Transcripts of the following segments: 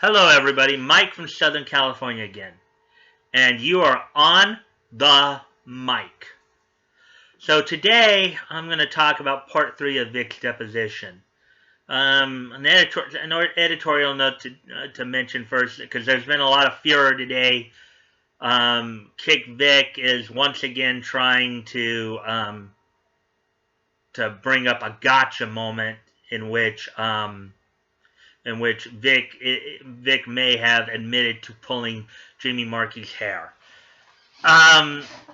Hello everybody, Mike from Southern California again. And you are on the mic. So today, I'm going to talk about part 3 of Vic's deposition. An editorial note to mention first, because there's been a lot of furor today. Kick Vic is once again trying to bring up a gotcha moment in which Vic may have admitted to pulling Jamie Markey's hair.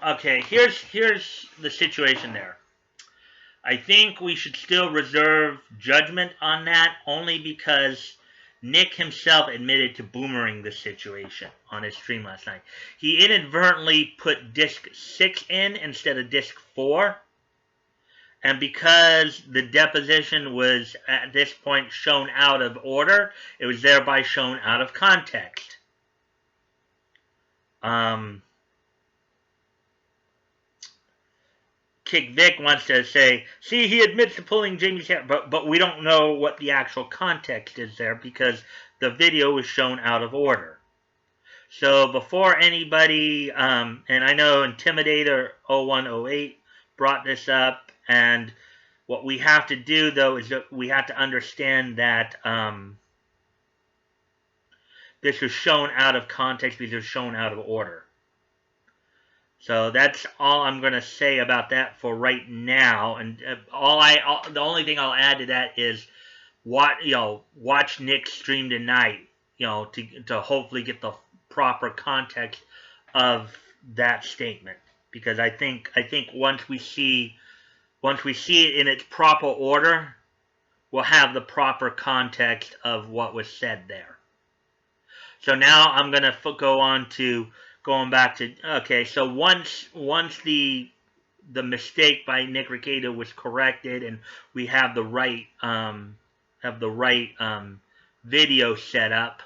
Okay, here's the situation there. I think we should still reserve judgment on that, only because Nick himself admitted to boomering the situation on his stream last night. He inadvertently put disc 6 in instead of disc 4. And because the deposition was, at this point, shown out of order, it was thereby shown out of context. Kick Vic wants to say, see, he admits to pulling Jamie's hair, but we don't know what the actual context is there because the video was shown out of order. So before anybody, and I know Intimidator 0108 brought this up, and what we have to do, though, is that we have to understand that this was shown out of context because it was shown out of order. So that's all I'm going to say about that for right now. And the only thing I'll add to that is watch Nick's stream tonight, to hopefully get the proper context of that statement, because I think once we see it in its proper order, we'll have the proper context of what was said there. So now I'm going to go on to going back to, okay, so once the mistake by Nick Recato was corrected and we have the right video set up,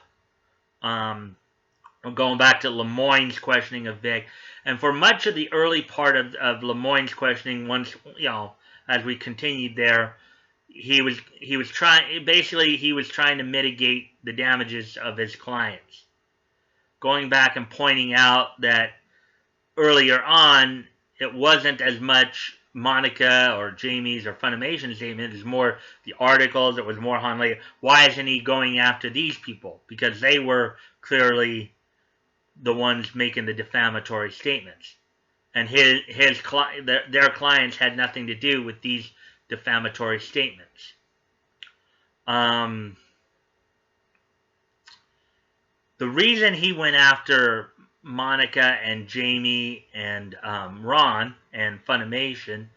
we're going back to Lemoyne's questioning of Vic. And for much of the early part of Lemoyne's questioning, once, as we continued there, he was trying to mitigate the damages of his clients, going back and pointing out that earlier on it wasn't as much Monica or Jamie's or Funimation's statement. It was more the articles. It was more Hanley. Why isn't he going after these people? Because they were clearly the ones making the defamatory statements, and their clients had nothing to do with these defamatory statements. The reason he went after Monica and Jamie and Ron and Funimation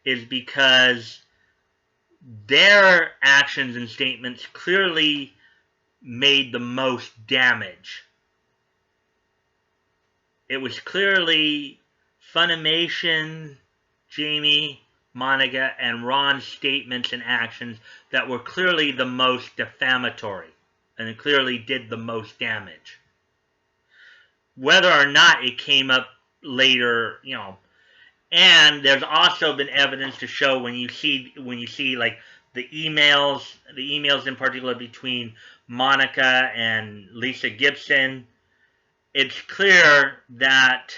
is because their actions and statements clearly made the most damage. It was clearly Funimation, Jamie, Monica, and Ron's statements and actions that were clearly the most defamatory, and it clearly did the most damage. Whether or not it came up later, and there's also been evidence to show when you see like the emails in particular between Monica and Lisa Gibson, it's clear that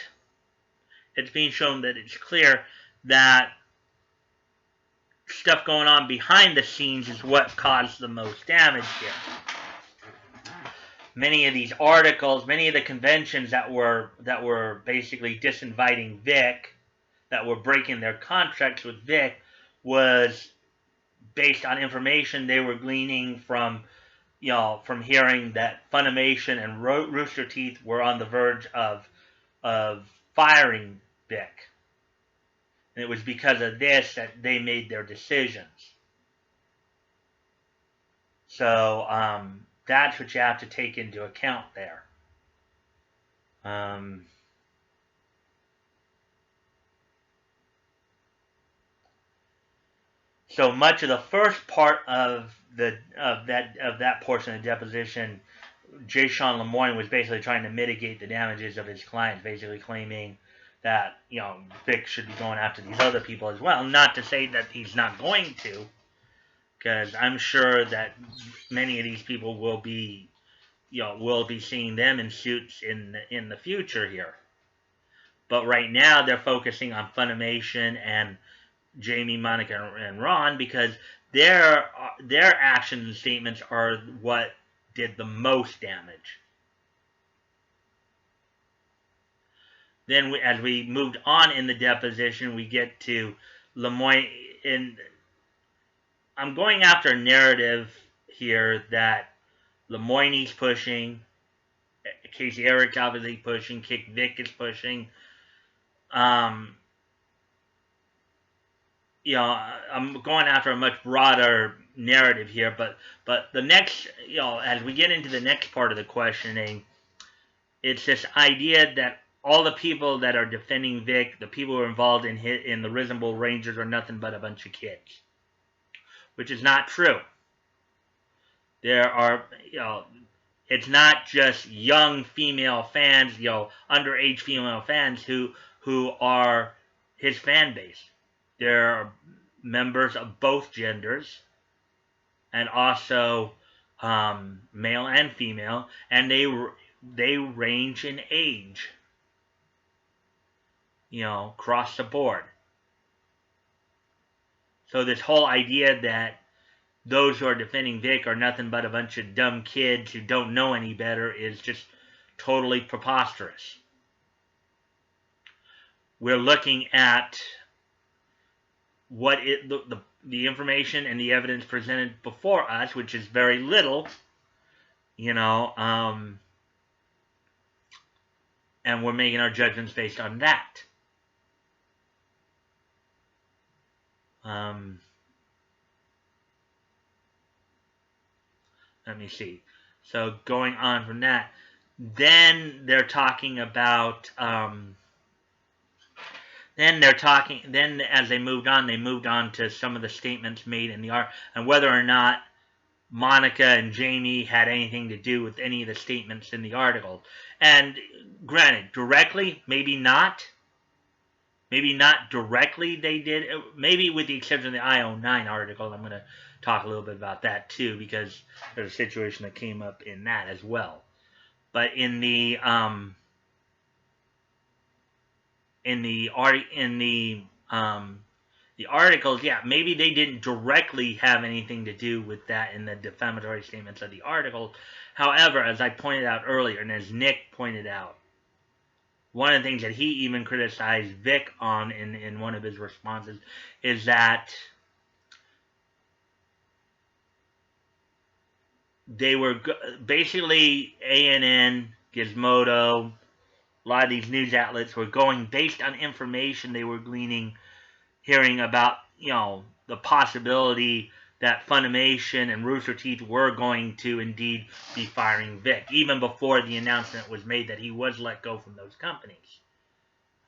it's being shown that it's clear that stuff going on behind the scenes is what caused the most damage here. Many of these articles, many of the conventions that were basically disinviting Vic, that were breaking their contracts with Vic, was based on information they were gleaning from hearing that Funimation and Rooster Teeth were on the verge of firing Vic. And it was because of this that they made their decisions. So that's what you have to take into account there. So much of the first part of that portion of the deposition, J. Sean Lemoyne was basically trying to mitigate the damages of his clients, basically claiming that Vic should be going after these other people as well. Not to say that he's not going to, because I'm sure that many of these people will be we'll be seeing them in suits in the future here. But right now they're focusing on Funimation and Jamie, Monica, and Ron because their actions and statements are what did the most damage. Then, as we moved on in the deposition, we get to Lemoyne. And I'm going after a narrative here that Lemoyne's pushing, Casey Eric's obviously pushing, Kick Vic is pushing. I'm going after a much broader narrative here, but the next, as we get into the next part of the questioning, it's this idea that all the people that are defending Vic, the people who are involved in the Risen Bull Rangers, are nothing but a bunch of kids, which is not true. There are, it's not just young female fans, underage female fans who are his fan base. There are members of both genders, and also male and female, and they range in age, across the board. So this whole idea that those who are defending Vic are nothing but a bunch of dumb kids who don't know any better is just totally preposterous. We're looking at what the information and the evidence presented before us, which is very little, and we're making our judgments based on that. Let me see. So going on from that, then they're talking about, then as they moved on to some of the statements made in the art, and whether or not Monica and Jamie had anything to do with any of the statements in the article. And granted, directly, maybe not. Maybe not directly they did. Maybe with the exception of the I-09 article. I'm going to talk a little bit about that too, because there's a situation that came up in that as well. But in the articles, yeah, maybe they didn't directly have anything to do with that in the defamatory statements of the article. However, as I pointed out earlier, and as Nick pointed out, one of the things that he even criticized Vic on in one of his responses is that they were basically ANN, Gizmodo, a lot of these news outlets were going based on information they were gleaning, hearing about, the possibility that Funimation and Rooster Teeth were going to indeed be firing Vic, even before the announcement was made that he was let go from those companies.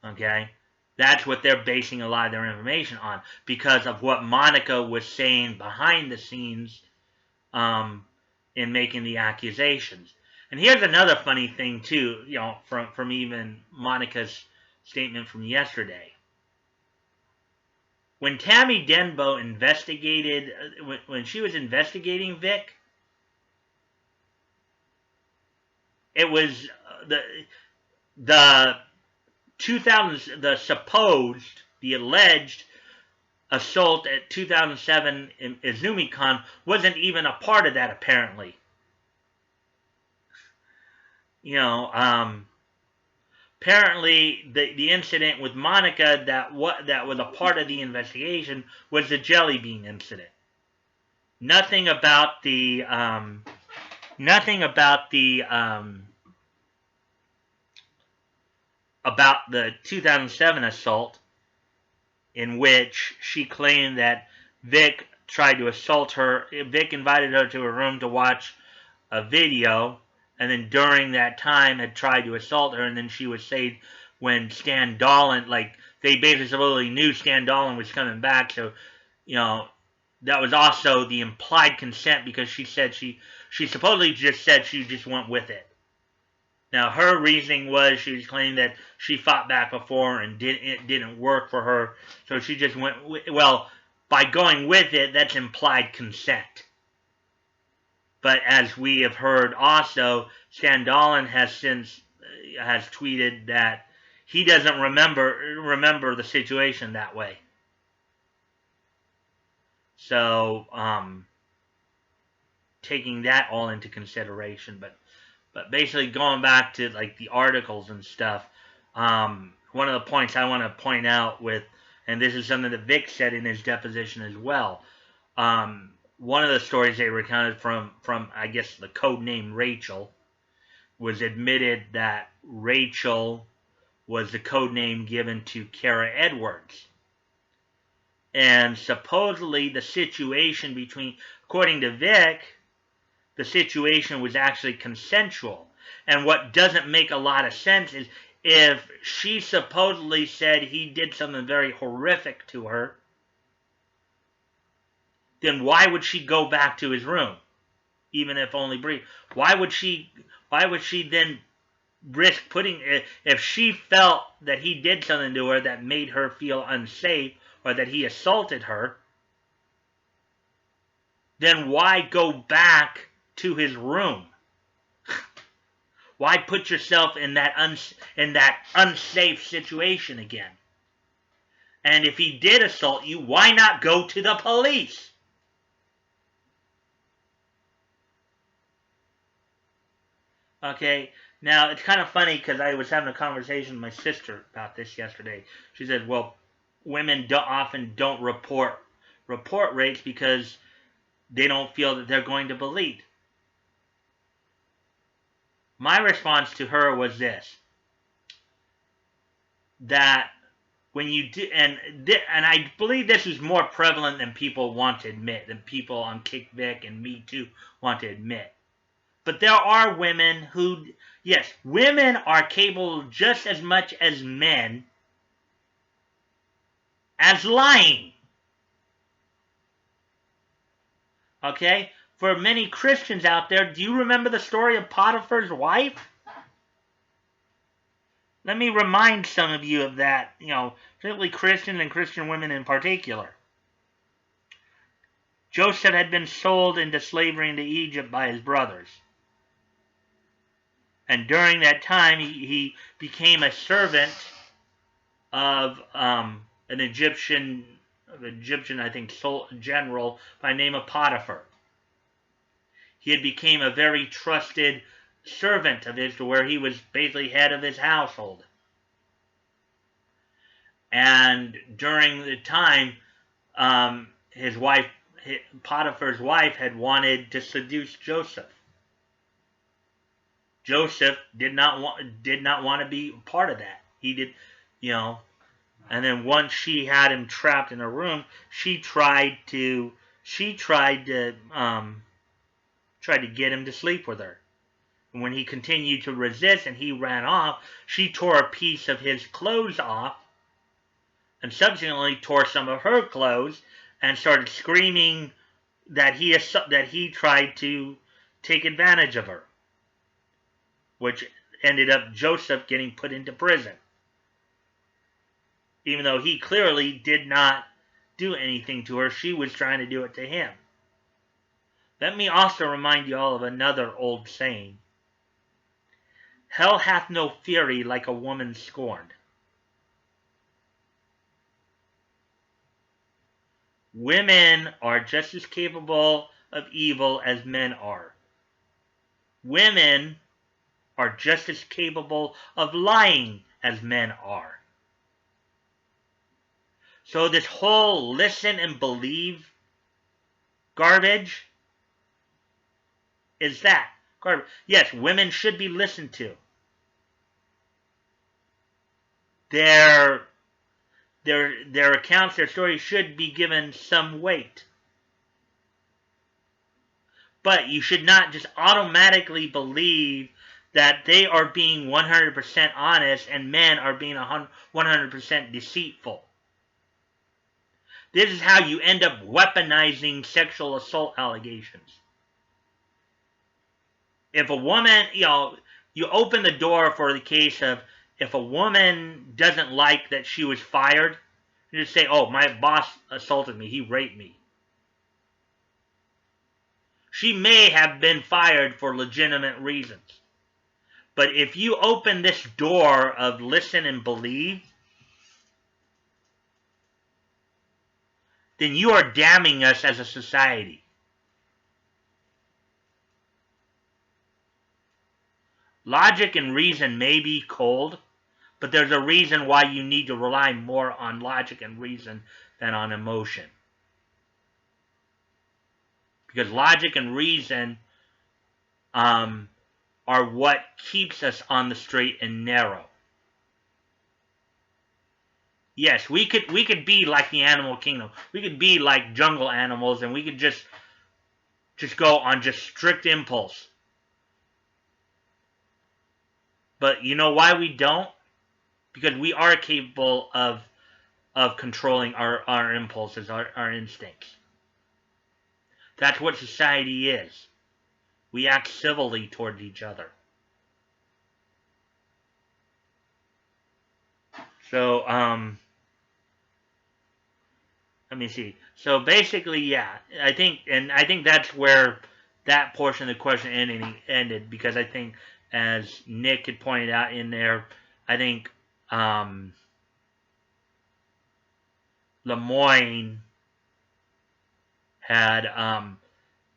Okay? That's what they're basing a lot of their information on, because of what Monica was saying behind the scenes in making the accusations. And here's another funny thing, too, from even Monica's statement from yesterday. When Tammy Denbo investigated, when she was investigating Vic, it was the alleged assault at 2007 in IzumiCon wasn't even a part of that, apparently. Apparently, the incident with Monica that was a part of the investigation was the jelly bean incident. Nothing about the 2007 assault, in which she claimed that Vic tried to assault her. Vic invited her to her room to watch a video, and then during that time had tried to assault her, and then she was saved when Stan Dolan, they basically knew Stan Dolan was coming back, so, that was also the implied consent, because she said she supposedly just said she just went with it. Now, her reasoning was she was claiming that she fought back before and it didn't work for her, so she just went, well, by going with it, that's implied consent. But as we have heard also, Sandalin has tweeted that he doesn't remember the situation that way. So, taking that all into consideration, but basically going back to like the articles and stuff, one of the points I want to point out with, and this is something that Vic said in his deposition as well, one of the stories they recounted from I guess the code name Rachel was admitted that Rachel was the code name given to Kara Edwards. And supposedly the situation between, according to Vic, the situation was actually consensual. And what doesn't make a lot of sense is if she supposedly said he did something very horrific to her, then why would she go back to his room, even if only brief? Why would she then risk putting, if she felt that he did something to her that made her feel unsafe or that he assaulted her, then why go back to his room? Why put yourself in that unsafe situation again? And if he did assault you, why not go to the police? Okay, now it's kind of funny because I was having a conversation with my sister about this yesterday. She said, well, women often don't report rapes because they don't feel that they're going to bleed. My response to her was this, that when you do, and I believe this is more prevalent than people want to admit, than people on KickVic and Me Too want to admit. But there are women who, yes, women are capable just as much as men as lying. Okay? For many Christians out there, do you remember the story of Potiphar's wife? Let me remind some of you of that, particularly Christians and Christian women in particular. Joseph had been sold into slavery into Egypt by his brothers. And during that time, he became a servant of an Egyptian, I think, general by the name of Potiphar. He had become a very trusted servant of his, to where he was basically head of his household. And during the time, Potiphar's wife had wanted to seduce Joseph. Joseph did not want to be part of that. He did, and then once she had him trapped in a room, she tried to get him to sleep with her. And when he continued to resist and he ran off, she tore a piece of his clothes off and subsequently tore some of her clothes and started screaming that he tried to take advantage of her, which ended up Joseph getting put into prison, even though he clearly did not do anything to her. She was trying to do it to him. Let me also remind you all of another old saying. Hell hath no fury like a woman scorned. Women are just as capable of evil as men are. Women are just as capable of lying as men are. So this whole listen and believe garbage is that. Garbage. Yes, women should be listened to. Their accounts, their stories should be given some weight. But you should not just automatically believe that they are being 100% honest and men are being 100% deceitful. This is how you end up weaponizing sexual assault allegations. If a woman, you open the door for the case of if a woman doesn't like that she was fired, you just say, oh, my boss assaulted me, he raped me. She may have been fired for legitimate reasons. But if you open this door of listen and believe, then you are damning us as a society. Logic and reason may be cold, but there's a reason why you need to rely more on logic and reason than on emotion. Because logic and reason are what keeps us on the straight and narrow. Yes, we could be like the animal kingdom. We could be like jungle animals, and we could just go on just strict impulse. But you know why we don't? Because we are capable of controlling our impulses, our instincts. That's what society is. We act civilly towards each other. So, let me see. So basically, yeah, I think that's where that portion of the question ended, because I think, as Nick had pointed out in there, I think Lemoyne had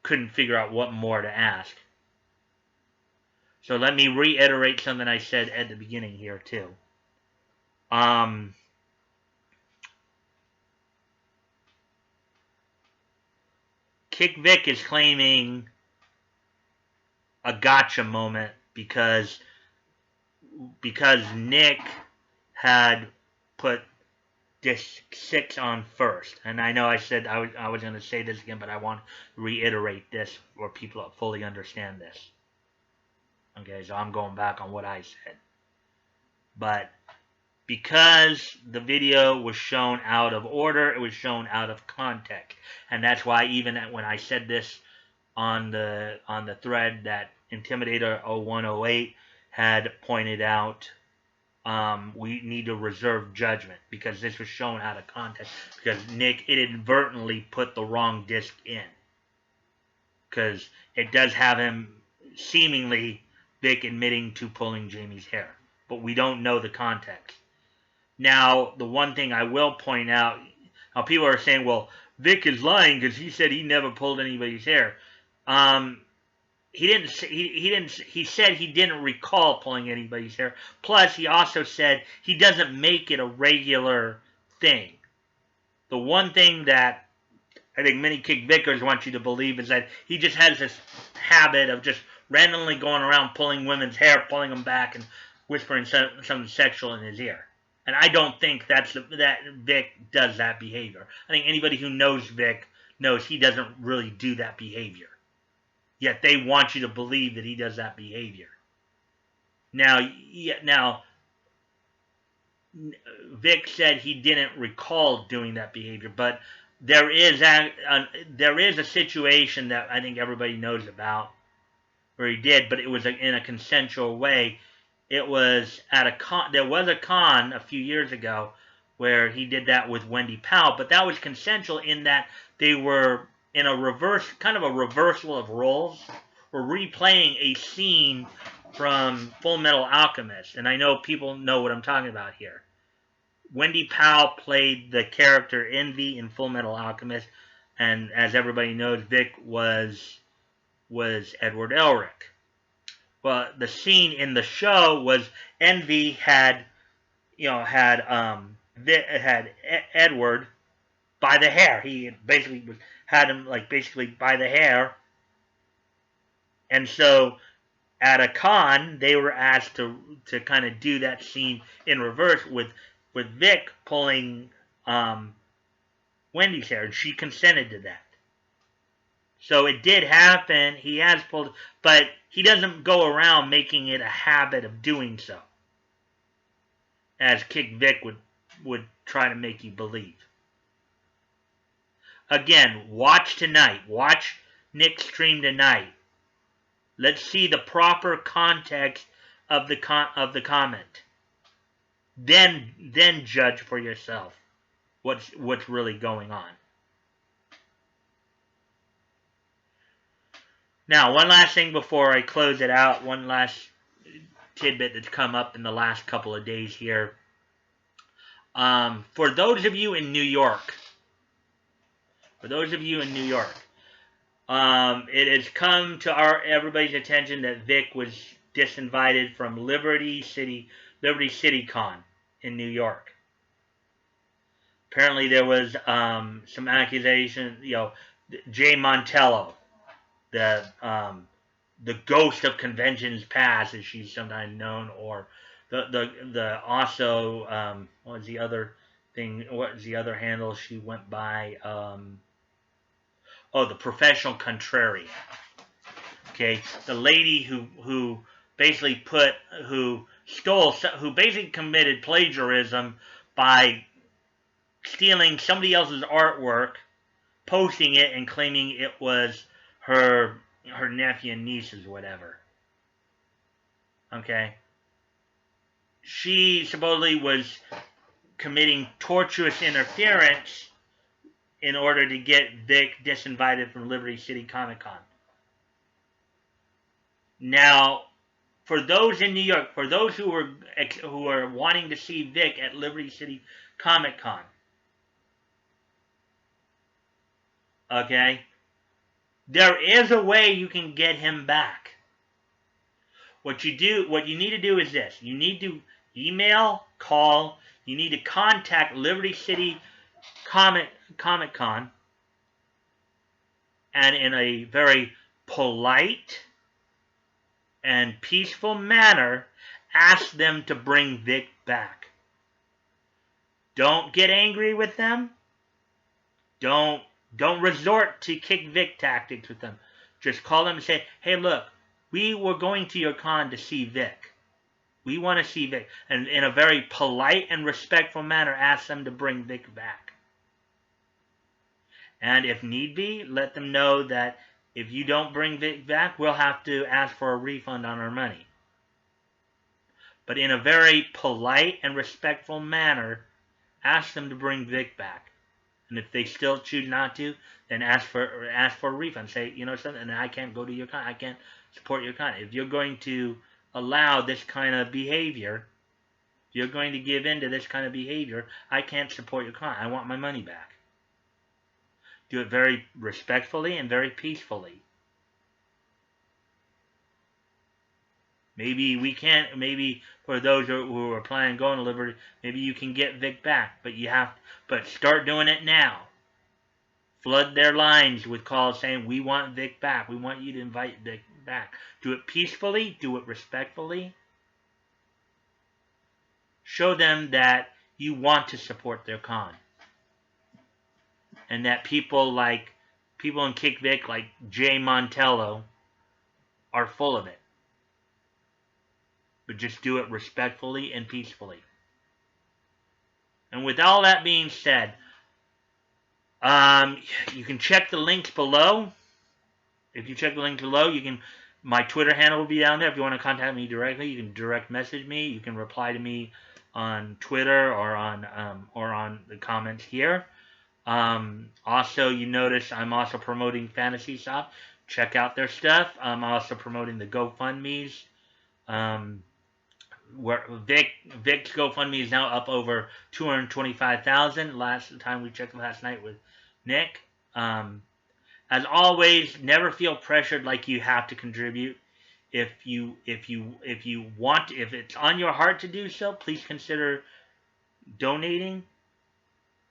couldn't figure out what more to ask. So let me reiterate something I said at the beginning here too. Kick Vic is claiming a gotcha moment because Nick had put disc 6 on first. And I know I said I was going to say this again, but I want to reiterate this for people to fully understand this. Okay, so I'm going back on what I said. But because the video was shown out of order, it was shown out of context. And that's why even when I said this on the thread that Intimidator 0108 had pointed out, we need to reserve judgment because this was shown out of context, because Nick inadvertently put the wrong disc in, because it does have him seemingly Vic admitting to pulling Jamie's hair, but we don't know the context. Now, the one thing I will point out, how people are saying, well, Vic is lying because he said he never pulled anybody's hair. He said he didn't recall pulling anybody's hair. Plus, he also said he doesn't make it a regular thing. The one thing that I think many Kick Vickers want you to believe is that he just has this habit of just randomly going around pulling women's hair, pulling them back, and whispering something sexual in his ear. And I don't think that Vic does that behavior. I think anybody who knows Vic knows he doesn't really do that behavior. Yet they want you to believe that he does that behavior. Now, Vic said he didn't recall doing that behavior, but there is a situation that I think everybody knows about where he did, but it was in a consensual way. It was at a con. There was a con a few years ago where he did that with Wendy Powell, but that was consensual in that they were in a reversal of roles. We're replaying a scene from Full Metal Alchemist, and I know people know what I'm talking about here. Wendy Powell played the character Envy in Full Metal Alchemist, and as everybody knows, Vic was Edward Elric. Well, the scene in the show was Envy had Edward by the hair. He basically had him basically by the hair, and so at a con they were asked to kind of do that scene in reverse with Vic pulling Wendy's hair, and she consented to that. So it did happen. He has pulled, but he doesn't go around making it a habit of doing so, as Kick Vic would try to make you believe. Again, watch tonight. Watch Nick's stream tonight. Let's see the proper context of the comment. Then judge for yourself what's really going on. Now, one last thing before I close it out, one last tidbit that's come up in the last couple of days here. For those of you in New York, it has come to everybody's attention that Vic was disinvited from Liberty City Con in New York. Apparently, there was some accusation. Jay Montello, the ghost of conventions past, as she's sometimes known, or the also what was the other thing? What was the other handle she went by? The professional contrarian. Okay, the lady who basically who basically committed plagiarism by stealing somebody else's artwork, posting it, and claiming it was her nephew and nieces, whatever. Okay. She supposedly was committing tortuous interference in order to get Vic disinvited from Liberty City Comic Con. Now, for those in New York, for those who are wanting to see Vic at Liberty City Comic Con, okay, there is a way you can get him back. What you need to do is this. You need to email, call, you need to contact Liberty City Comic Con, and in a very polite and peaceful manner, ask them to bring Vic back. Don't get angry with them. Don't resort to kick Vic tactics with them. Just call them and say, hey, look, we were going to your con to see Vic. We want to see Vic. And in a very polite and respectful manner, ask them to bring Vic back. And if need be, let them know that if you don't bring Vic back, we'll have to ask for a refund on our money. But in a very polite and respectful manner, ask them to bring Vic back. And if they still choose not to, then ask for a refund. Say, you know something, I can't go to your con. I can't support your con. If you're going to allow this kind of behavior, if you're going to give in to this kind of behavior, I can't support your con. I want my money back. Do it very respectfully and very peacefully. Maybe for those who are planning on going to Liberty, maybe you can get Vic back, but start doing it now. Flood their lines with calls saying, we want Vic back. We want you to invite Vic back. Do it peacefully. Do it respectfully. Show them that you want to support their con. And that people in Kick Vic like Jay Montello are full of it. But just do it respectfully and peacefully. And with all that being said, you can check the links below. If you check the links below, my Twitter handle will be down there. If you want to contact me directly, you can direct message me. You can reply to me on Twitter or on the comments here. Also, you notice I'm also promoting Fantasy Shop. Check out their stuff. I'm also promoting the GoFundMes. Where Vic's GoFundMe is now up over 225,000. Last time we checked last night with Nick. As always, never feel pressured like you have to contribute. If it's on your heart to do so, please consider donating.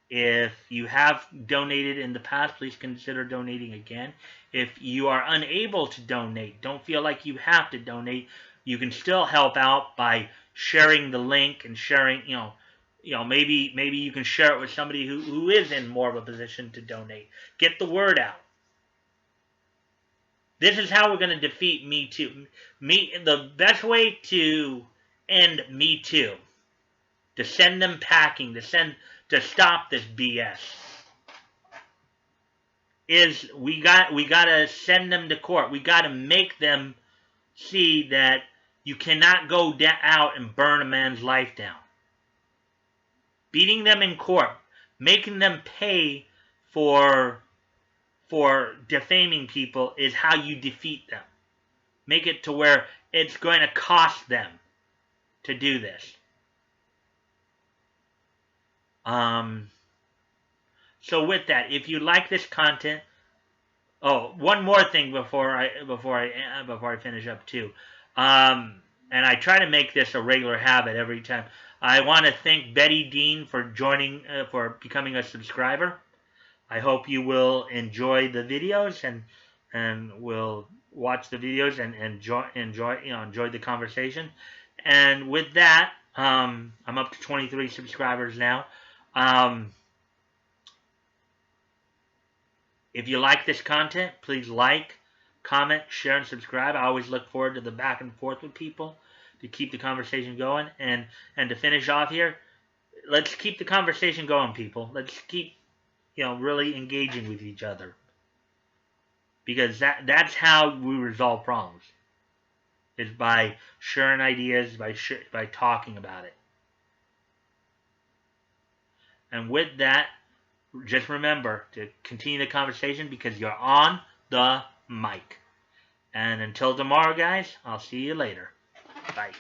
If you have donated in the past, please consider donating again. If you are unable to donate, don't feel like you have to donate. You can still help out by sharing the link and sharing, maybe you can share it with somebody who is in more of a position to donate. Get the word out. This is how we're going to defeat Me Too. The best way to end Me Too, to send them packing, to stop this BS, is we got to send them to court. We got to make them see that you cannot go out and burn a man's life down. Beating them in court, making them pay for for defaming people is how you defeat them. Make it to where it's going to cost them to do this. So with that, if you like this content, one more thing before I finish up too, and I try to make this a regular habit every time. I want to thank Betty Dean for for becoming a subscriber. I hope you will enjoy the videos and will watch the videos and enjoy the conversation. And with that, I'm up to 23 subscribers now. If you like this content, please like, comment, share, and subscribe. I always look forward to the back and forth with people to keep the conversation going. And to finish off here, let's keep the conversation going, people. Let's keep, really engaging with each other. Because that's how we resolve problems. Is by sharing ideas, by talking about it. And with that, just remember to continue the conversation because you're on the mic. And until tomorrow, guys, I'll see you later. Bye.